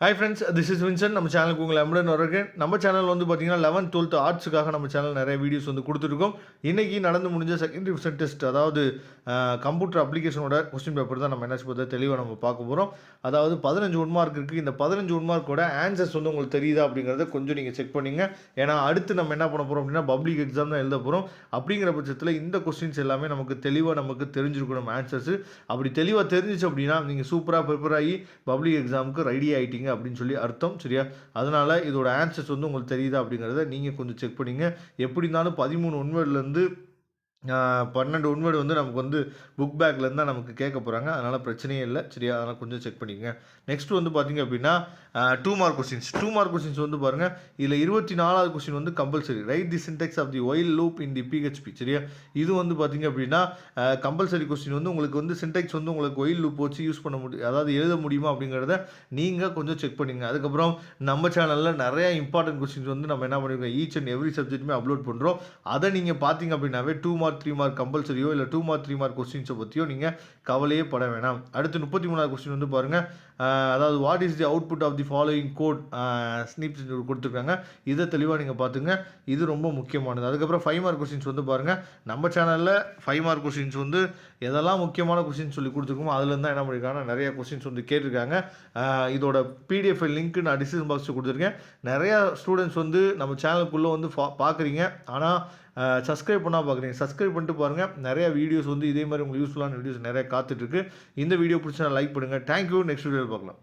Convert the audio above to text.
Hi friends, this is Vinson. நம்ம சேனலுக்கு உங்களை அன்புடன் வரவேற்கிறேன். நம்ம சேனல் வந்து பார்த்தீங்கன்னா 11th 12th ஆர்ட்ஸுக்காக நம்ம சேனல் நிறைய வீடியோஸ் வந்து கொடுத்துருக்கோம். இன்றைக்கி நடந்து முடிஞ்ச செகண்ட் டிவிஷன் டெஸ்ட், அதாவது கம்ப்யூட்டர் அப்ளிகேஷனோட கொஸ்டின் பேப்பர் தான் நம்ம என்ன பார்த்தா தெளிவாக நம்ம பார்க்க போகிறோம். அதாவது 15 ஒன் மார்க் இருக்குது. இந்த 15 ஒன் மார்க்கோட ஆன்சர்ஸ் வந்து உங்களுக்கு தெரியுதா அப்படிங்கிறத கொஞ்சம் நீங்கள் செக் பண்ணிங்க. ஏன்னா அடுத்து நம்ம என்ன பண்ண போகிறோம் அப்படின்னா பப்ளிக் எக்ஸாம் தான் எழுத போகிறோம். அப்படிங்கிற பட்சத்தில் இந்த கொஸ்டின்ஸ் எல்லாமே நமக்கு தெளிவாக நமக்கு தெரிஞ்சிருக்கணும் ஆன்சர்ஸு. அப்படி தெளிவாக தெரிஞ்சிச்சு அப்படின்னா நீங்கள் சூப்பராக ப்ரிப்பேர் ஆகி பப்ளிக் எக்ஸாமுக்கு ரெடி ஆகிட்டீங்க அப்படின்னு சொல்லி அர்த்தம். சரியா? அதனால் இதோட ஆன்சர்ஸ் வந்து உங்களுக்கு தெரியுதா அப்படிங்கிறத நீங்கள் கொஞ்சம் செக் பண்ணிங்க. எப்படி இருந்தாலும் 13 ஒன்வேர்ட்லேருந்து 12 ஒன்வேர்டு வந்து நமக்கு வந்து புக் பேக்லேருந்து தான் நமக்கு கேட்க போகிறாங்க. அதனால் பிரச்சனையே இல்லை. சரியா? அதனால் கொஞ்சம் செக் பண்ணிக்கங்க. நெக்ஸ்ட் வந்து பார்த்தீங்க அப்படின்னா 2 மார்க் கொஸ்டின்ஸ். 2 மார்க் கொஸ்டின்ஸ் வந்து பாருங்கள், இதில் 24வது கொஸ்டின் வந்து compulsory. Write the syntax of the while loop in the PHP. சரியா? இது வந்து பார்த்தீங்க அப்படின்னா கம்பல்சரி கொஸ்டின் வந்து உங்களுக்கு வந்து சின்டெக்ஸ் வந்து உங்களுக்கு ஒயில் லூப் வச்சு யூஸ் பண்ண முடியும், அதாவது எழுத முடியுமா அப்படிங்கிறத நீங்கள் கொஞ்சம் செக் பண்ணிங்க. அதுக்கப்புறம் நம்ம சேனலில் நிறையா இம்பார்ட்டன்ட் கொஸ்டின்ஸ் வந்து நம்ம என்ன பண்ணியிருக்கோம், ஈச் அண்ட் எவ்ரி சப்ஜெக்ட்டுமே அப்லோட் பண்ணுறோம். அதை நீங்கள் பார்த்தீங்க அப்படின்னாவே 2 மார்க் 3 மார்க் கம்பல்சரியோ இல்லை 2 மார்க் 3 மார்க் கொஸ்டின்ஸை பற்றியோ நீங்கள் கவலையே பட வேணாம். அடுத்து 33வது கொஸ்டின் வந்து பாருங்கள், அதாவது what is the output of the following code snippets கொடுத்துருக்காங்க. இதை தெளிவாக நீங்கள் பார்த்துங்க. இது ரொம்ப முக்கியமானது. அதுக்கப்புறம் 5 மார்க் கொஸ்டின்ஸ் வந்து பாருங்கள், நம்ம சேனலில் 5 மார்க் கொஸ்டின்ஸ் வந்து எதெல்லாம் முக்கியமான கொஸ்டின்ஸ் சொல்லி கொடுத்துருக்கோமோ அதுலேருந்து தான் என்ன பண்ணியிருக்காங்கன்னா நிறையா கொஸ்டின்ஸ் வந்து கேட்டிருக்காங்க. இதோட பிடிஎஃப் லிங்க் நான் டிஸ்கிரிப்ஷன் பாக்ஸில் கொடுத்துருக்கேன். நிறையா ஸ்டூடெண்ட்ஸ் வந்து நம்ம சேனலுக்குள்ளே வந்து பார்க்குறீங்க, ஆனால் சப்ஸ்கிரைப் பண்ணால் பார்க்குறீங்க. சப்ஸ்கிரைப் பண்ணிட்டு பாருங்கள். நிறையா வீடியோஸ் வந்து இதே மாதிரி உங்களுக்கு யூஸ்ஃபுல்லான வீடியோஸ் நிறையா காத்துட்ருக்கு. இந்த வீடியோ பிடிச்சா லைக் பண்ணுங்கள். தேங்க்யூ. நெக்ஸ்ட் வீடியோவில் பார்க்கலாம்.